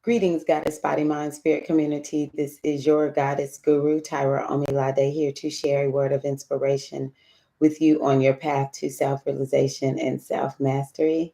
Greetings, Goddess Body, Mind, Spirit community. This is your Goddess Guru, Tyra Omilade, here to share a word of inspiration with you on your path to self-realization and self-mastery.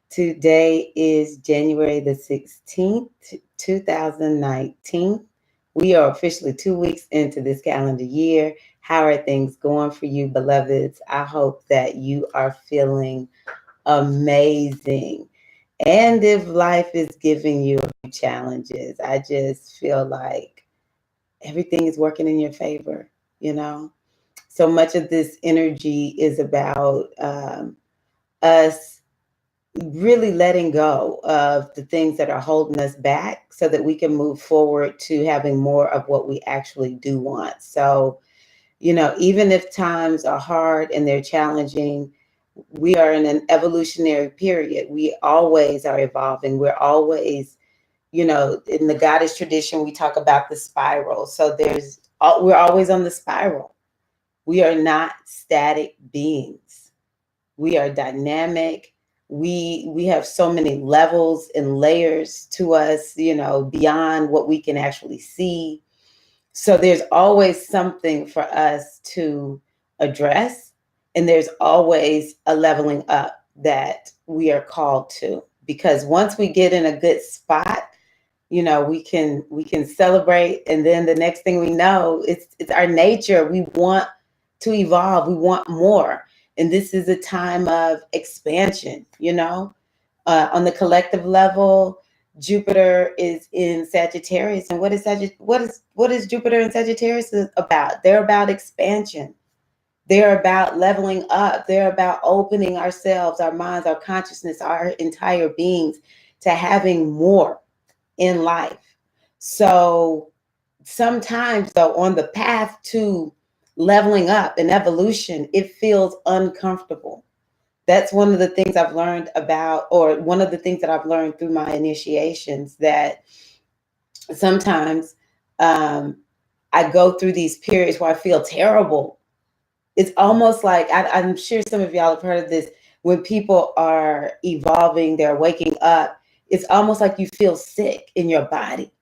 Today is January the 16th, 2019. We are officially 2 weeks into this calendar year. How are things going for you, beloveds? I hope that you are feeling amazing. And if life is giving you a few challenges, I just feel like everything is working in your favor, you know? So much of this energy is about us really letting go of the things that are holding us back so that we can move forward to having more of what we actually do want. So, even if times are hard and they're challenging, we are in an evolutionary period. We always are evolving. We're always, in the goddess tradition, we talk about the spiral. So we're always on the spiral. We are not static beings. We are dynamic. We have so many levels and layers to us, beyond what we can actually see. So there's always something for us to address, and there's always a leveling up that we are called to. Because once we get in a good spot, we can celebrate, and then the next thing we know, it's our nature. We want to evolve. We want more, and this is a time of expansion. On the collective level. Jupiter is in Sagittarius, and what is Jupiter in Sagittarius about? They're about expansion. They're about leveling up. They're about opening ourselves, our minds, our consciousness, our entire beings to having more in life. So sometimes, though, on the path to leveling up and evolution, it feels uncomfortable. That's one of the things I've learned about, or one of the things that I've learned through my initiations, that sometimes I go through these periods where I feel terrible. It's almost like, I'm sure some of y'all have heard of this, when people are evolving, they're waking up, it's almost like you feel sick in your body.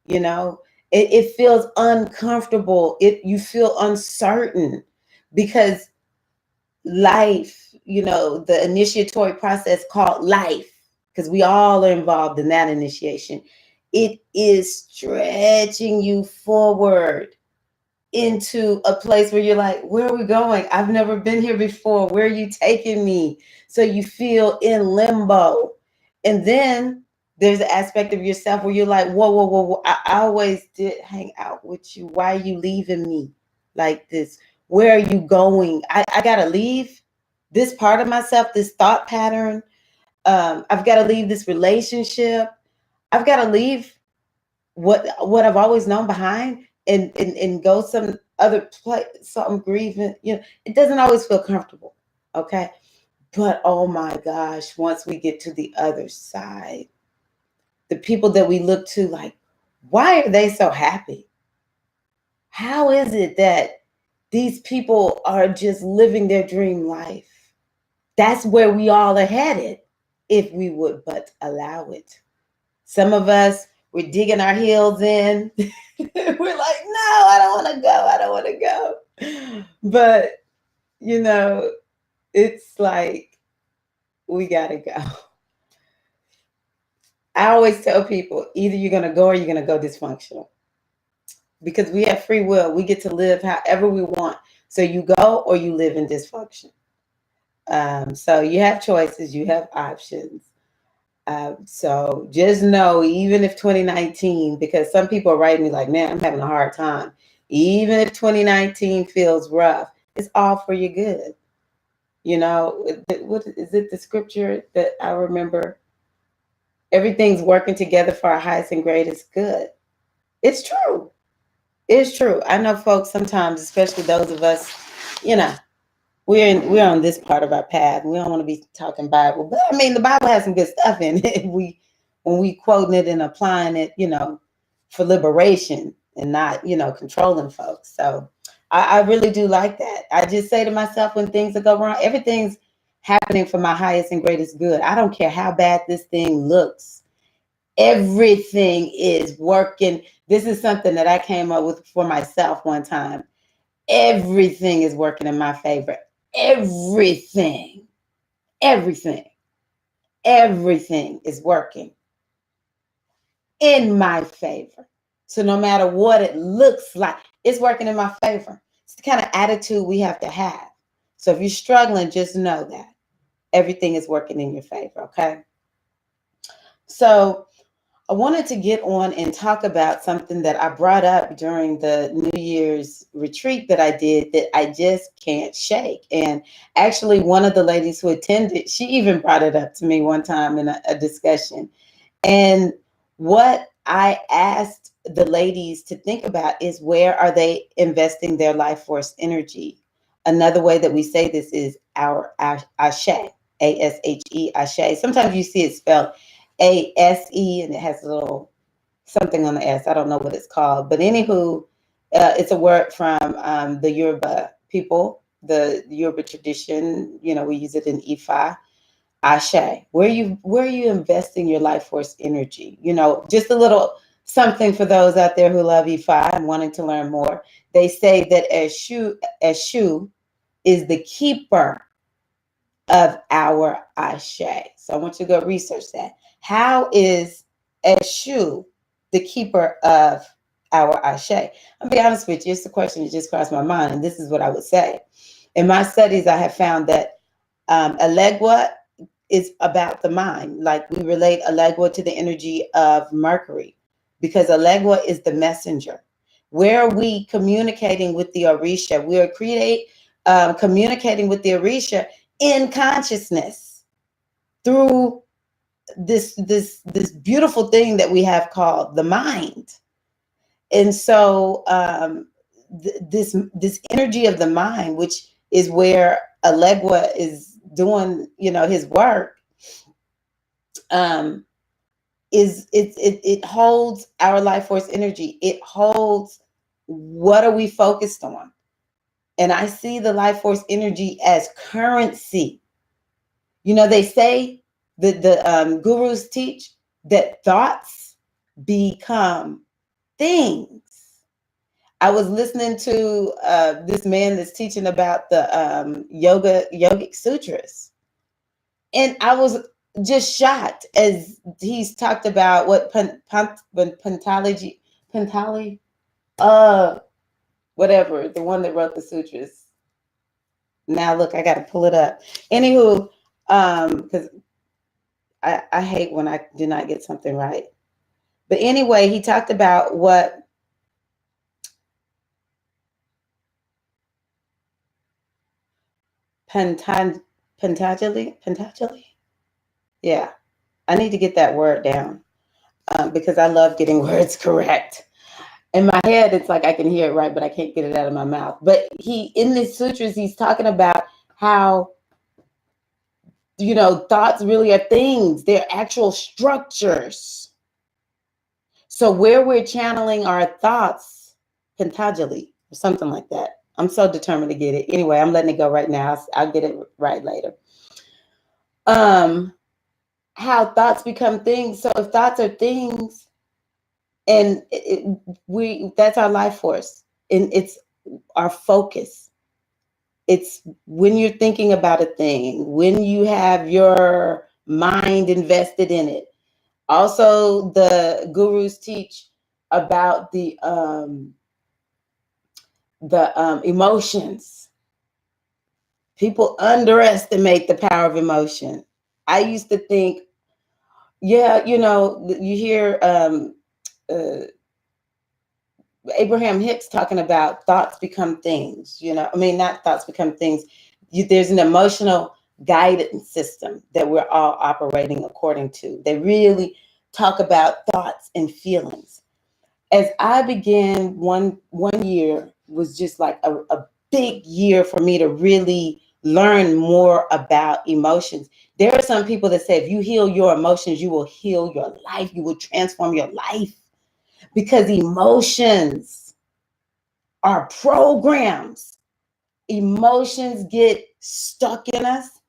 It feels uncomfortable. You feel uncertain because life, the initiatory process called life, because we all are involved in that initiation. It is stretching you forward into a place where you're like, where are we going? I've never been here before. Where are you taking me? So you feel in limbo. And then there's an aspect of yourself where you're like, whoa, whoa, whoa, whoa. I always did hang out with you. Why are you leaving me like this? Where are you going? I got to leave this part of myself, this thought pattern. I've got to leave this relationship. I've got to leave what I've always known behind and go some other place, something grieving. It doesn't always feel comfortable. Okay. But oh my gosh, once we get to the other side, the people that we look to, like, why are they so happy? How is it that these people are just living their dream life? That's where we all are headed, if we would but allow it. Some of us, we're digging our heels in. We're like, no, I don't want to go. I don't want to go. But, it's like, we got to go. I always tell people, either you're going to go or you're going to go dysfunctional. Because we have free will. We get to live however we want. So you go or you live in dysfunction. So you have choices. You have options. So just know, even if 2019, because some people are writing me like, man, I'm having a hard time. Even if 2019 feels rough, it's all for your good. What is it? The scripture that I remember, everything's working together for our highest and greatest good. It's true. It's true. I know folks sometimes, especially those of us, we're on this part of our path. We don't want to be talking Bible, but I mean, the Bible has some good stuff in it. When we quoting it and applying it, for liberation and not, controlling folks. So I really do like that. I just say to myself, when things go wrong, everything's happening for my highest and greatest good. I don't care how bad this thing looks. Everything is working. This is something that I came up with for myself one time. Everything is working in my favor. Everything, everything, everything is working in my favor. So no matter what it looks like, it's working in my favor. It's the kind of attitude we have to have. So if you're struggling, just know that everything is working in your favor, okay? So I wanted to get on and talk about something that I brought up during the New Year's retreat that I did that I just can't shake. And actually, one of the ladies who attended, she even brought it up to me one time in a discussion. And what I asked the ladies to think about is, where are they investing their life force energy? Another way that we say this is our Ashe, A-S-H-E, Ashe. Sometimes you see it spelled A-S-E, and it has a little something on the S. I don't know what it's called. But anywho, it's a word from the Yoruba people, the Yoruba tradition. You know, we use it in Ifa. Ashe. Where are you investing your life force energy? You know, just a little something for those out there who love Ifa and wanting to learn more. They say that Eshu is the keeper of our Ashe. So I want you to go research that. How is Eshu the keeper of our Ashe? I'll be honest with you, it's a question that just crossed my mind, and this is what I would say. In my studies, I have found that Elegua is about the mind. Like, we relate Elegua to the energy of Mercury, because Elegua is the messenger. Where are we communicating with the Orisha? We are communicating with the Orisha in consciousness through this beautiful thing that we have called the mind. And so this energy of the mind, which is where Elegua is doing, you know, his work, it holds our life force energy. It holds what are we focused on. And I see the life force energy as currency. You know, they say that the gurus teach that thoughts become things. I was listening to this man that's teaching about the yogic sutras, and I was just shocked as he's talked about what Pantali, whatever, the one that wrote the sutras. Now look, I got to pull it up. Anywho, because I hate when I do not get something right. But anyway, he talked about what Pantajali. Yeah, I need to get that word down because I love getting words correct. In my head, it's like I can hear it right, but I can't get it out of my mouth. But in the sutras, he's talking about how, you know, thoughts really are things. They're actual structures. So where we're channeling our thoughts, Pantajali, or something like that. I'm so determined to get it. Anyway, I'm letting it go right now. I'll get it right later. How thoughts become things. So if thoughts are things, and that's our life force, and it's our focus. It's when you're thinking about a thing, when you have your mind invested in it. Also, the gurus teach about the emotions. People underestimate the power of emotion. I used to think, yeah, you know, you hear Abraham Hicks talking about thoughts become things, you know, I mean, not thoughts become things. There's an emotional guidance system that we're all operating according to. They really talk about thoughts and feelings. As I began, one year was just like a big year for me to really learn more about emotions. There are some people that say, if you heal your emotions, you will heal your life. You will transform your life, because emotions are programs. Emotions get stuck in us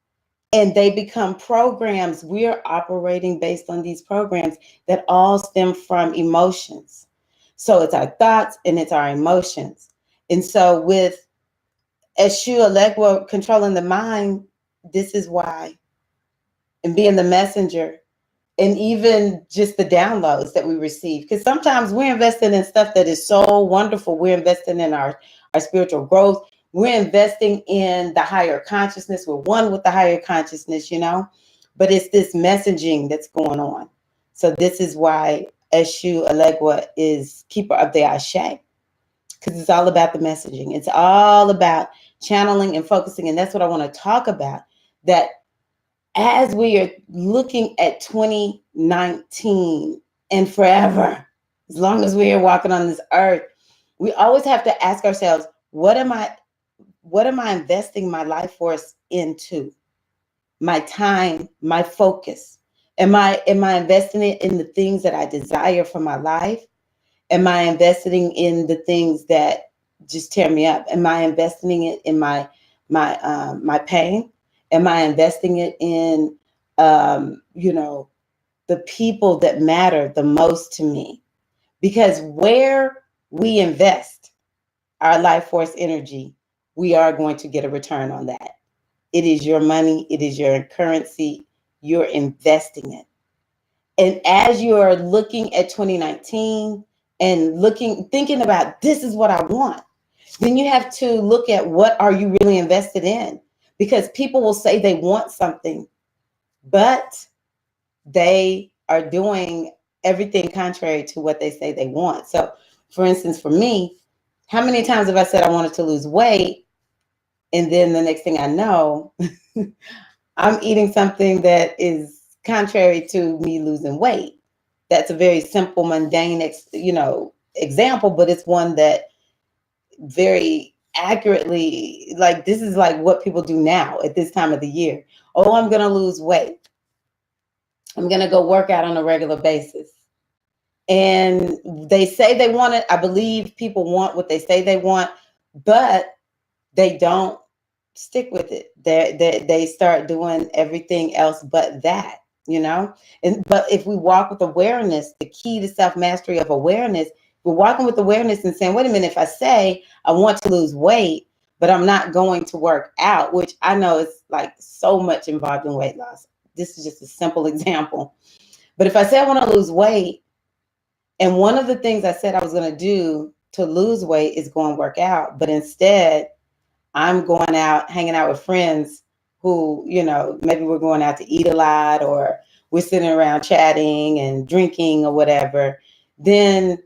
and they become programs. We're operating based on these programs that all stem from emotions. So it's our thoughts and it's our emotions. And so with Ashe Alegua controlling the mind, this is why, and being the messenger, and even just the downloads that we receive. Because sometimes we're investing in stuff that is so wonderful. We're investing in our spiritual growth. We're investing in the higher consciousness. We're one with the higher consciousness, you know, but it's this messaging that's going on. So this is why Ashe Alegua is keeper of the Ashe, because it's all about the messaging. It's all about channeling and focusing. And that's what I want to talk about, that as we are looking at 2019 and forever, as long as we are walking on this earth, we always have to ask ourselves, what am I investing my life force into? My time, my focus. Am I investing it in the things that I desire for my life? Am I investing in the things that just tear me up? Am I investing it in my pain? Am I investing it in, the people that matter the most to me? Because where we invest our life force energy, we are going to get a return on that. It is your money. It is your currency. You're investing it. And as you are looking at 2019 and thinking about, this is what I want, then you have to look at, what are you really invested in? Because people will say they want something, but they are doing everything contrary to what they say they want. So for instance, for me, how many times have I said I wanted to lose weight, and then the next thing I know, I'm eating something that is contrary to me losing weight? That's a very simple, mundane, example, but it's one that very accurately, like, this is like what people do now at this time of the year. Oh, I'm going to lose weight. I'm going to go work out on a regular basis. And they say they want it. I believe people want what they say they want, but they don't stick with it. They start doing everything else but that, you know? But if we walk with awareness, the key to self-mastery of awareness, we're walking with awareness and saying, wait a minute, if I say I want to lose weight, but I'm not going to work out, which I know is like so much involved in weight loss. This is just a simple example. But if I say I want to lose weight, and one of the things I said I was going to do to lose weight is go and work out, but instead I'm going out, hanging out with friends who, maybe we're going out to eat a lot, or we're sitting around chatting and drinking or whatever, then,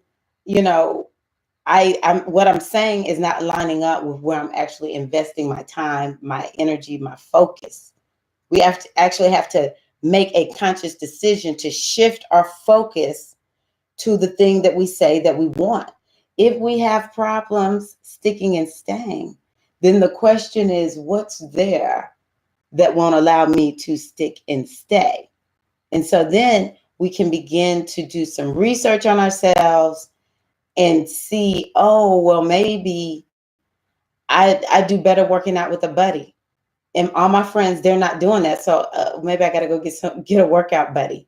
I'm what I'm saying is not lining up with where I'm actually investing my time, my energy, my focus. We have to make a conscious decision to shift our focus to the thing that we say that we want. If we have problems sticking and staying, then the question is, what's there that won't allow me to stick and stay? And so then we can begin to do some research on ourselves and see, oh, well, maybe I do better working out with a buddy. And all my friends, they're not doing that. So maybe I got to go get a workout buddy,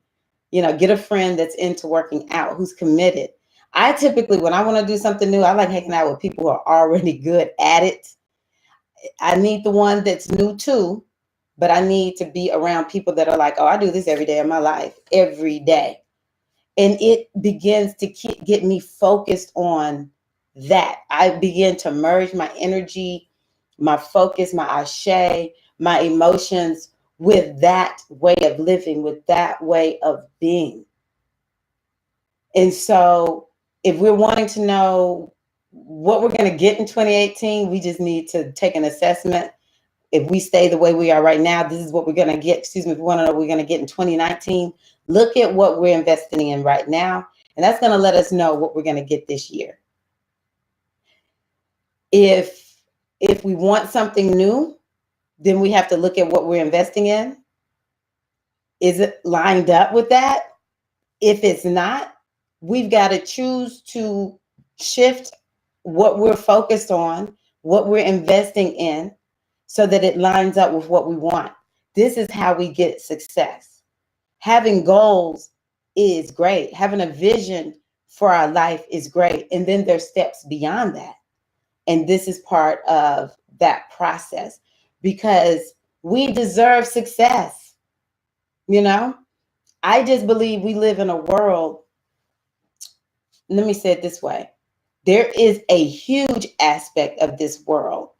get a friend that's into working out, who's committed. I typically, when I want to do something new, I like hanging out with people who are already good at it. I need the one that's new too, but I need to be around people that are like, oh, I do this every day of my life, every day. And it begins to get me focused on that. I begin to merge my energy, my focus, my Ashe, my emotions with that way of living, with that way of being. And so if we're wanting to know what we're going to get in 2018, we just need to take an assessment. If we stay the way we are right now, this is what we're going to get. If we want to know what we're going to get in 2019, look at what we're investing in right now. And that's going to let us know what we're going to get this year. If we want something new, then we have to look at what we're investing in. Is it lined up with that? If it's not, we've got to choose to shift what we're focused on, what we're investing in, so that it lines up with what we want. This is how we get success. Having goals is great. Having a vision for our life is great. And then there's steps beyond that. And this is part of that process because we deserve success. You know, I just believe we live in a world. Let me say it this way. There is a huge aspect of this world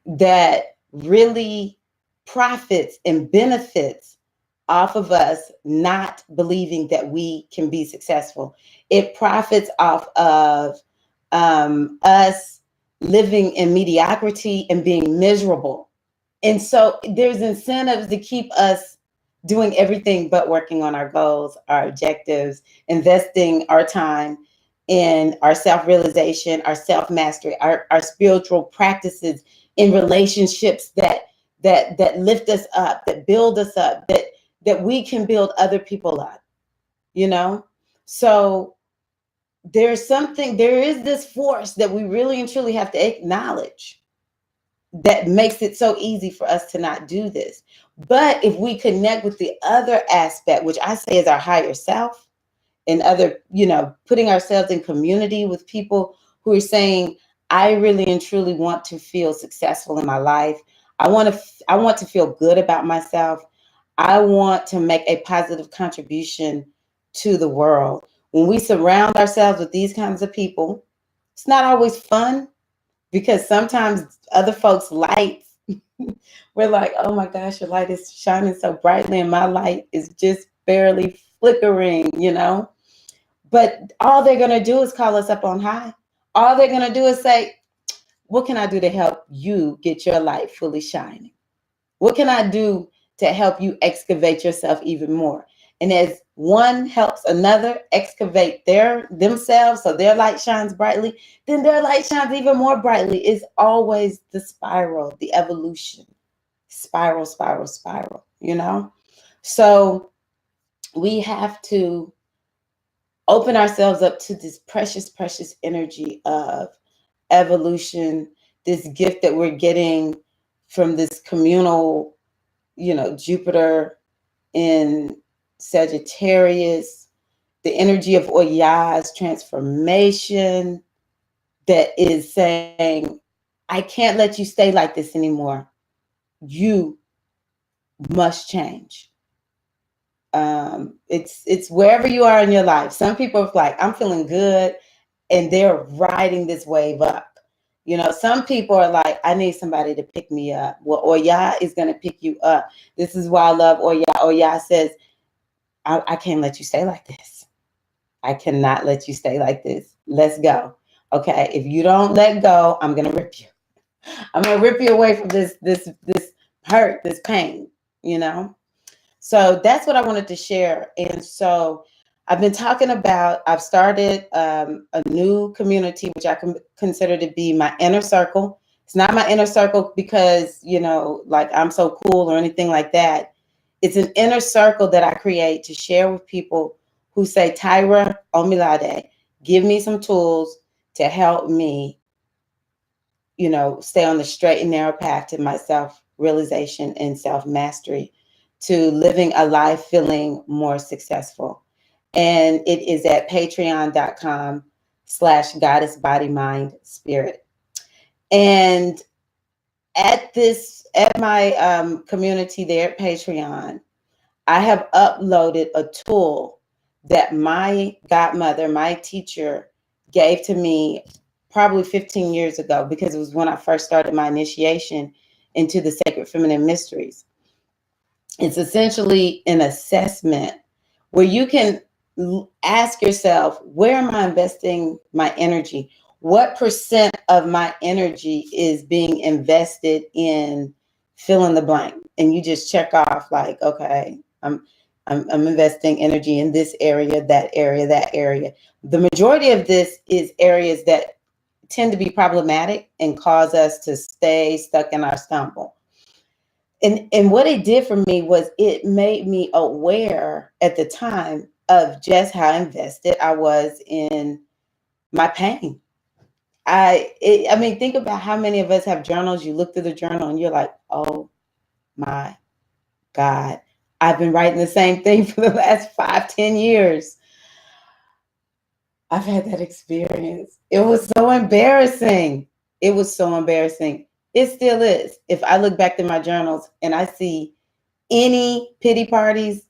that really profits and benefits off of us not believing that we can be successful. It profits off of us living in mediocrity and being miserable. And so there's incentives to keep us doing everything but working on our goals, our objectives, investing our time in our self-realization, our self-mastery, our spiritual practices, in relationships that lift us up, that build us up, that we can build other people up, you know? So there is this force that we really and truly have to acknowledge that makes it so easy for us to not do this. But if we connect with the other aspect, which I say is our higher self, and other, putting ourselves in community with people who are saying, I really and truly want to feel successful in my life. I want to feel good about myself. I want to make a positive contribution to the world. When we surround ourselves with these kinds of people, it's not always fun because sometimes other folks' lights, we're like, oh my gosh, your light is shining so brightly and my light is just barely flickering, But all they're going to do is call us up on high. All they're going to do is say, what can I do to help you get your light fully shining? What can I do to help you excavate yourself even more? And as one helps another excavate themselves so their light shines brightly, then their light shines even more brightly. It's always the spiral, the evolution. Spiral, spiral, spiral, So we have to open ourselves up to this precious, precious energy of evolution, this gift that we're getting from this communal, Jupiter in Sagittarius, the energy of Oya's transformation that is saying, I can't let you stay like this anymore. You must change. It's wherever you are in your life. Some people are like, I'm feeling good, and they're riding this wave up. Some people are like, I need somebody to pick me up. Well, Oya is going to pick you up. This is why I love Oya. Oya says, I can't let you stay like this. I cannot let you stay like this. Let's go. Okay. If you don't let go, I'm going to rip you. I'm going to rip you away from this hurt, this pain, So that's what I wanted to share. And so I've started a new community, which I consider to be my inner circle. It's not my inner circle because, like I'm so cool or anything like that. It's an inner circle that I create to share with people who say, Tyra Omilade, give me some tools to help me, stay on the straight and narrow path to my self-realization and self-mastery, to living a life feeling more successful. And it is at patreon.com/goddessbodymind-spirit. And at my community there at Patreon, I have uploaded a tool that my godmother, my teacher, gave to me probably 15 years ago, because it was when I first started my initiation into the sacred feminine mysteries. It's essentially an assessment where you can ask yourself, where am I investing my energy? What percent of my energy is being invested in fill in the blank? And you just check off like, okay, I'm investing energy in this area, that area, that area. The majority of this is areas that tend to be problematic and cause us to stay stuck in our stumble. And what it did for me was it made me aware at the time of just how invested I was in my pain. I mean, think about how many of us have journals. You look through the journal and you're like, oh my God, I've been writing the same thing for the last 5, 10 years. I've had that experience. It was so embarrassing. It was so embarrassing. It still is. If I look back in my journals and I see any pity parties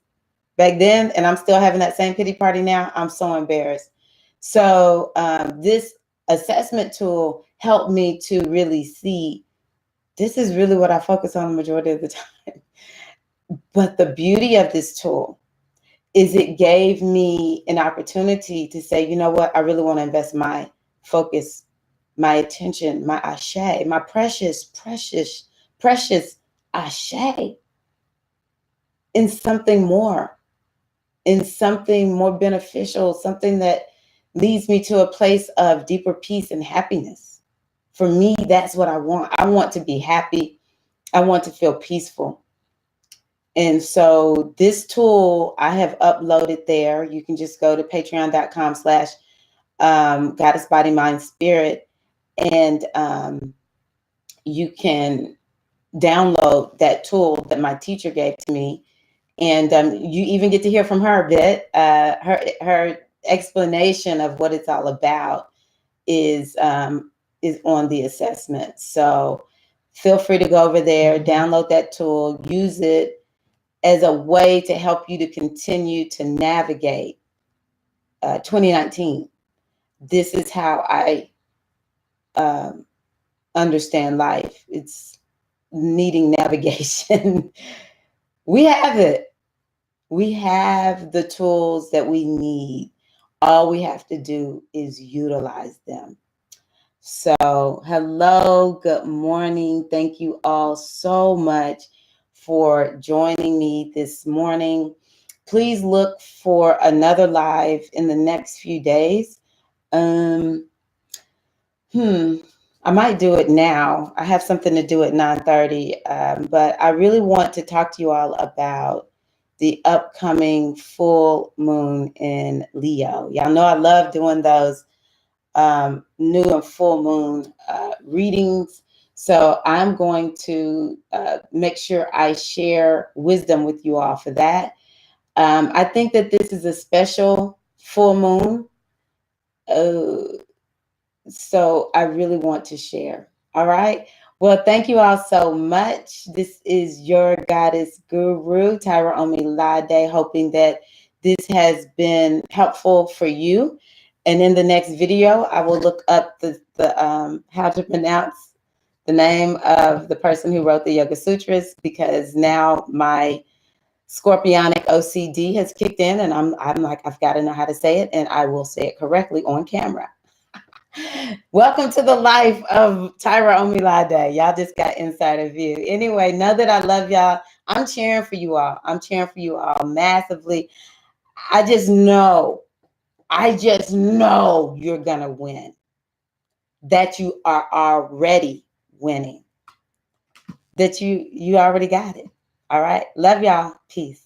back then, and I'm still having that same pity party now, I'm so embarrassed. So this assessment tool helped me to really see this is really what I focus on the majority of the time. But the beauty of this tool is it gave me an opportunity to say, you know what, I really want to invest my focus, my attention, my Ashe, my precious, precious, precious Ashe in something more, in something more beneficial, something that leads me to a place of deeper peace and happiness. For me, that's what I want. I want to be happy. I want to feel peaceful. And so this tool I have uploaded there. You can just go to patreon.com/ Goddess Body Mind Spirit, and you can download that tool that my teacher gave to me. And you even get to hear from her a bit. Her explanation of what it's all about is on the assessment. So feel free to go over there, download that tool, use it as a way to help you to continue to navigate 2019. This is how I understand life. It's needing navigation. We have it. We have the tools that we need. All we have to do is utilize them. So, hello, good morning. Thank you all so much for joining me this morning. Please look for another live in the next few days. I might do it now. I have something to do at 9:30, but I really want to talk to you all about the upcoming full moon in Leo. Y'all know I love doing those new and full moon readings. So I'm going to make sure I share wisdom with you all for that. I think that this is a special full moon. So I really want to share. All right. Well, thank you all so much. This is your goddess guru, Tyra Omilade, hoping that this has been helpful for you. And in the next video, I will look up the how to pronounce the name of the person who wrote the Yoga Sutras, because now my Scorpionic OCD has kicked in, and I'm like, I've got to know how to say it, and I will say it correctly on camera. Welcome to the life of Tyra Omilade. Y'all just got insider view. Anyway, know that I love y'all. I'm cheering for you all. I'm cheering for you all massively. I just know you're going to win. That you are already winning. That you already got it. All right. Love y'all. Peace.